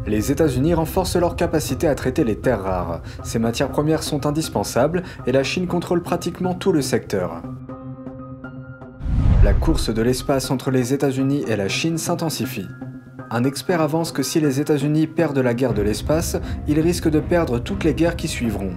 Les États-Unis renforcent leur capacité à traiter les terres rares. Ces matières premières sont indispensables et la Chine contrôle pratiquement tout le secteur. La course de l'espace entre les États-Unis et la Chine s'intensifie. Un expert avance que si les États-Unis perdent la guerre de l'espace, ils risquent de perdre toutes les guerres qui suivront.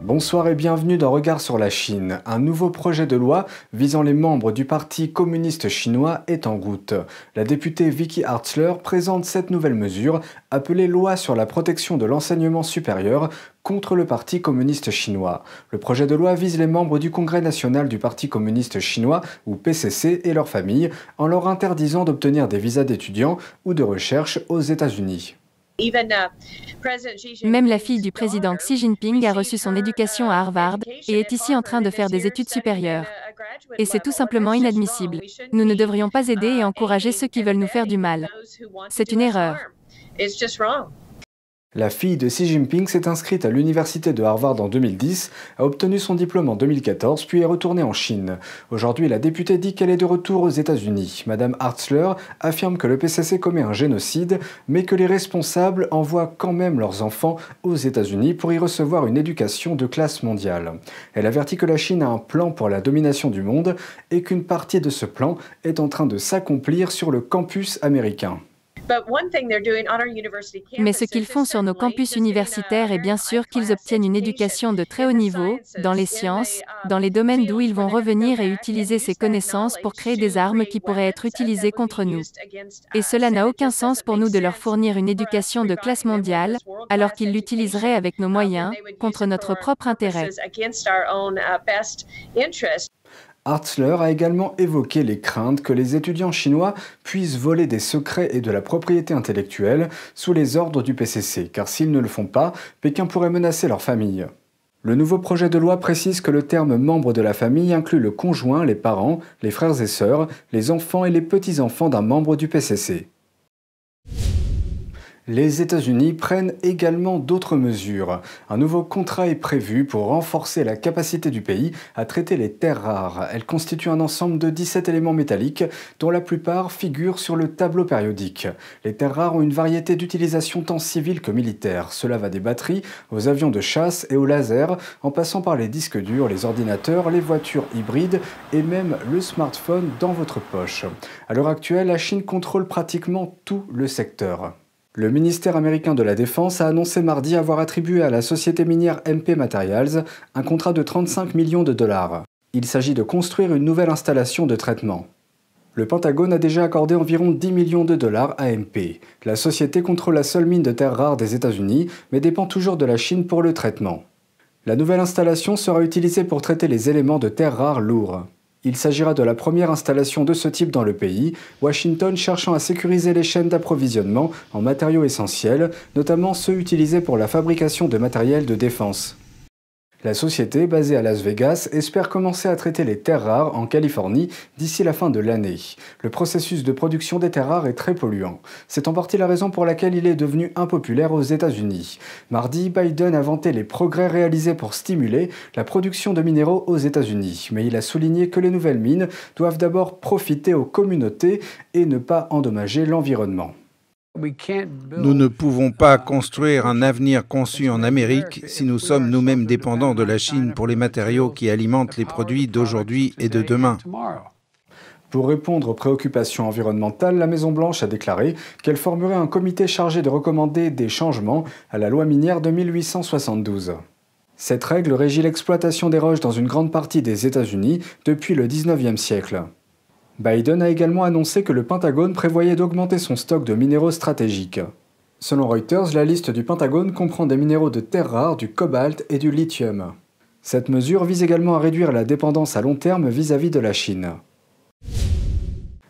Bonsoir et bienvenue dans Regard sur la Chine. Un nouveau projet de loi visant les membres du Parti communiste chinois est en route. La députée Vicky Hartzler présente cette nouvelle mesure, appelée Loi sur la protection de l'enseignement supérieur contre le Parti communiste chinois. Le projet de loi vise les membres du Congrès national du Parti communiste chinois, ou PCC, et leurs familles, en leur interdisant d'obtenir des visas d'étudiants ou de recherche aux États-Unis. Même la fille du président Xi Jinping a reçu son éducation à Harvard et est ici en train de faire des études supérieures. Et c'est tout simplement inadmissible. Nous ne devrions pas aider et encourager ceux qui veulent nous faire du mal. C'est une erreur. La fille de Xi Jinping s'est inscrite à l'université de Harvard en 2010, a obtenu son diplôme en 2014, puis est retournée en Chine. Aujourd'hui, la députée dit qu'elle est de retour aux États-Unis. Madame Hartzler affirme que le PCC commet un génocide, mais que les responsables envoient quand même leurs enfants aux États-Unis pour y recevoir une éducation de classe mondiale. Elle avertit que la Chine a un plan pour la domination du monde et qu'une partie de ce plan est en train de s'accomplir sur le campus américain. Mais ce qu'ils font sur nos campus universitaires est bien sûr qu'ils obtiennent une éducation de très haut niveau, dans les sciences, dans les domaines d'où ils vont revenir et utiliser ces connaissances pour créer des armes qui pourraient être utilisées contre nous. Et cela n'a aucun sens pour nous de leur fournir une éducation de classe mondiale, alors qu'ils l'utiliseraient avec nos moyens, contre notre propre intérêt. Hartzler a également évoqué les craintes que les étudiants chinois puissent voler des secrets et de la propriété intellectuelle sous les ordres du PCC, car s'ils ne le font pas, Pékin pourrait menacer leur famille. Le nouveau projet de loi précise que le terme « membre de la famille » inclut le conjoint, les parents, les frères et sœurs, les enfants et les petits-enfants d'un membre du PCC. Les États-Unis prennent également d'autres mesures. Un nouveau contrat est prévu pour renforcer la capacité du pays à traiter les terres rares. Elle constitue un ensemble de 17 éléments métalliques dont la plupart figurent sur le tableau périodique. Les terres rares ont une variété d'utilisations tant civiles que militaires. Cela va des batteries aux avions de chasse et aux lasers, en passant par les disques durs, les ordinateurs, les voitures hybrides et même le smartphone dans votre poche. À l'heure actuelle, la Chine contrôle pratiquement tout le secteur. Le ministère américain de la Défense a annoncé mardi avoir attribué à la société minière MP Materials un contrat de 35 millions de dollars. Il s'agit de construire une nouvelle installation de traitement. Le Pentagone a déjà accordé environ 10 millions de dollars à MP. La société contrôle la seule mine de terres rares des États-Unis, mais dépend toujours de la Chine pour le traitement. La nouvelle installation sera utilisée pour traiter les éléments de terres rares lourds. Il s'agira de la première installation de ce type dans le pays, Washington cherchant à sécuriser les chaînes d'approvisionnement en matériaux essentiels, notamment ceux utilisés pour la fabrication de matériel de défense. La société, basée à Las Vegas, espère commencer à traiter les terres rares en Californie d'ici la fin de l'année. Le processus de production des terres rares est très polluant. C'est en partie la raison pour laquelle il est devenu impopulaire aux États-Unis. Mardi, Biden a vanté les progrès réalisés pour stimuler la production de minéraux aux États-Unis. Mais il a souligné que les nouvelles mines doivent d'abord profiter aux communautés et ne pas endommager l'environnement. Nous ne pouvons pas construire un avenir conçu en Amérique si nous sommes nous-mêmes dépendants de la Chine pour les matériaux qui alimentent les produits d'aujourd'hui et de demain. Pour répondre aux préoccupations environnementales, la Maison-Blanche a déclaré qu'elle formerait un comité chargé de recommander des changements à la loi minière de 1872. Cette règle régit l'exploitation des roches dans une grande partie des États-Unis depuis le 19e siècle. Biden a également annoncé que le Pentagone prévoyait d'augmenter son stock de minéraux stratégiques. Selon Reuters, la liste du Pentagone comprend des minéraux de terres rares, du cobalt et du lithium. Cette mesure vise également à réduire la dépendance à long terme vis-à-vis de la Chine.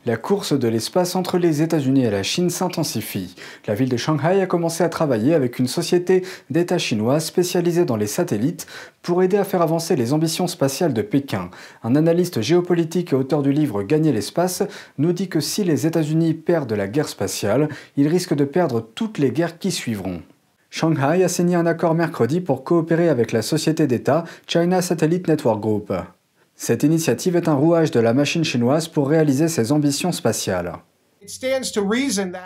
La course de l'espace entre les États-Unis et la Chine s'intensifie. La ville de Shanghai a commencé à travailler avec une société d'État chinoise spécialisée dans les satellites pour aider à faire avancer les ambitions spatiales de Pékin. Un analyste géopolitique et auteur du livre Gagner l'espace nous dit que si les États-Unis perdent la guerre spatiale, ils risquent de perdre toutes les guerres qui suivront. Shanghai a signé un accord mercredi pour coopérer avec la société d'État China Satellite Network Group. Cette initiative est un rouage de la machine chinoise pour réaliser ses ambitions spatiales.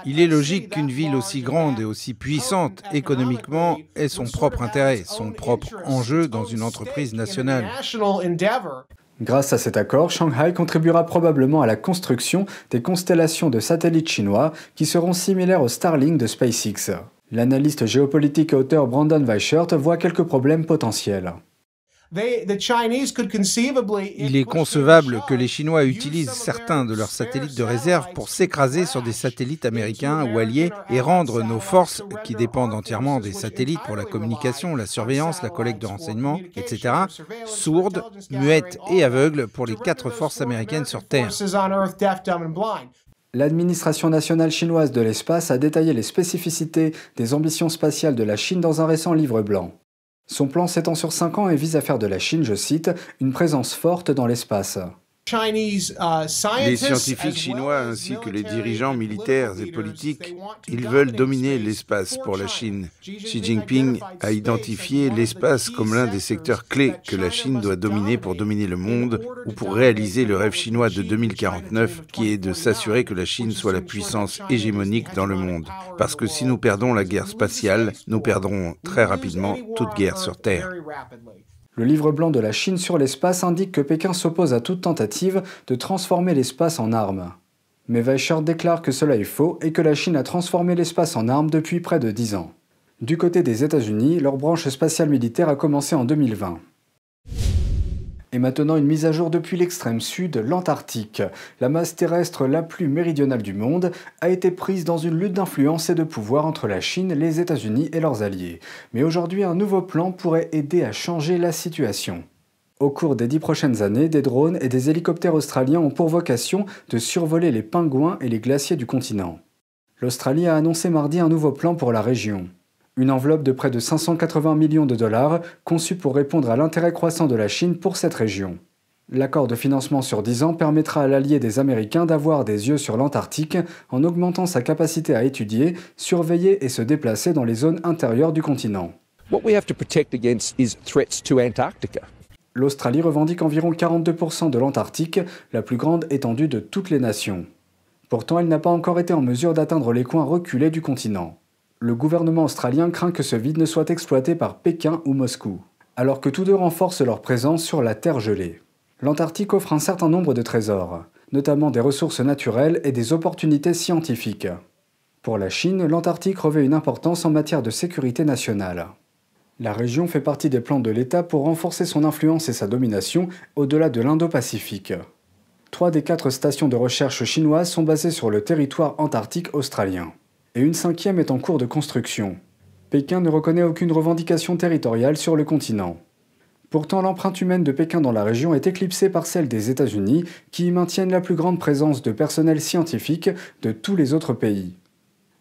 Il est logique qu'une ville aussi grande et aussi puissante économiquement ait son propre intérêt, son propre enjeu dans une entreprise nationale. Grâce à cet accord, Shanghai contribuera probablement à la construction des constellations de satellites chinois qui seront similaires au Starlink de SpaceX. L'analyste géopolitique et auteur Brandon Weichert voit quelques problèmes potentiels. Il est concevable que les Chinois utilisent certains de leurs satellites de réserve pour s'écraser sur des satellites américains ou alliés et rendre nos forces, qui dépendent entièrement des satellites pour la communication, la surveillance, la collecte de renseignements, etc., sourdes, muettes et aveugles pour les 4 forces américaines sur Terre. L'administration nationale chinoise de l'espace a détaillé les spécificités des ambitions spatiales de la Chine dans un récent livre blanc. Son plan s'étend sur 5 ans et vise à faire de la Chine, je cite, une présence forte dans l'espace. Les scientifiques chinois ainsi que les dirigeants militaires et politiques, ils veulent dominer l'espace pour la Chine. Xi Jinping a identifié l'espace comme l'un des secteurs clés que la Chine doit dominer pour dominer le monde ou pour réaliser le rêve chinois de 2049 qui est de s'assurer que la Chine soit la puissance hégémonique dans le monde. Parce que si nous perdons la guerre spatiale, nous perdrons très rapidement toute guerre sur Terre. Le livre blanc de la Chine sur l'espace indique que Pékin s'oppose à toute tentative de transformer l'espace en armes. Mais Weichert déclare que cela est faux et que la Chine a transformé l'espace en armes depuis près de 10 ans. Du côté des États-Unis, leur branche spatiale militaire a commencé en 2020. Et maintenant une mise à jour depuis l'extrême sud, l'Antarctique. La masse terrestre la plus méridionale du monde a été prise dans une lutte d'influence et de pouvoir entre la Chine, les États-Unis et leurs alliés. Mais aujourd'hui, un nouveau plan pourrait aider à changer la situation. Au cours des 10 prochaines années, des drones et des hélicoptères australiens ont pour vocation de survoler les pingouins et les glaciers du continent. L'Australie a annoncé mardi un nouveau plan pour la région. Une enveloppe de près de 580 millions de dollars conçue pour répondre à l'intérêt croissant de la Chine pour cette région. L'accord de financement sur 10 ans permettra à l'allié des Américains d'avoir des yeux sur l'Antarctique en augmentant sa capacité à étudier, surveiller et se déplacer dans les zones intérieures du continent. L'Australie revendique environ 42% de l'Antarctique, la plus grande étendue de toutes les nations. Pourtant, elle n'a pas encore été en mesure d'atteindre les coins reculés du continent. Le gouvernement australien craint que ce vide ne soit exploité par Pékin ou Moscou, alors que tous deux renforcent leur présence sur la terre gelée. L'Antarctique offre un certain nombre de trésors, notamment des ressources naturelles et des opportunités scientifiques. Pour la Chine, l'Antarctique revêt une importance en matière de sécurité nationale. La région fait partie des plans de l'État pour renforcer son influence et sa domination au-delà de l'Indo-Pacifique. 3 des 4 stations de recherche chinoises sont basées sur le territoire antarctique australien. Et une 5e est en cours de construction. Pékin ne reconnaît aucune revendication territoriale sur le continent. Pourtant, l'empreinte humaine de Pékin dans la région est éclipsée par celle des États-Unis, qui y maintiennent la plus grande présence de personnel scientifique de tous les autres pays.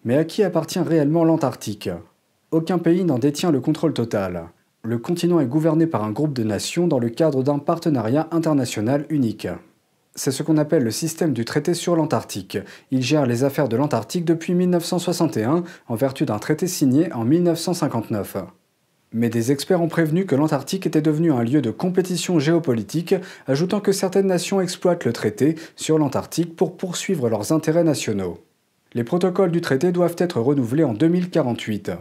Mais à qui appartient réellement l'Antarctique ? Aucun pays n'en détient le contrôle total. Le continent est gouverné par un groupe de nations dans le cadre d'un partenariat international unique. C'est ce qu'on appelle le système du traité sur l'Antarctique. Il gère les affaires de l'Antarctique depuis 1961, en vertu d'un traité signé en 1959. Mais des experts ont prévenu que l'Antarctique était devenu un lieu de compétition géopolitique, ajoutant que certaines nations exploitent le traité sur l'Antarctique pour poursuivre leurs intérêts nationaux. Les protocoles du traité doivent être renouvelés en 2048.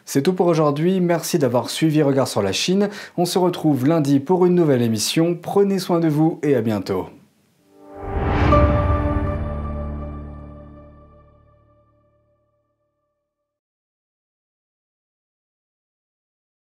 C'est tout pour aujourd'hui, merci d'avoir suivi Regard sur la Chine. On se retrouve lundi pour une nouvelle émission. Prenez soin de vous et à bientôt.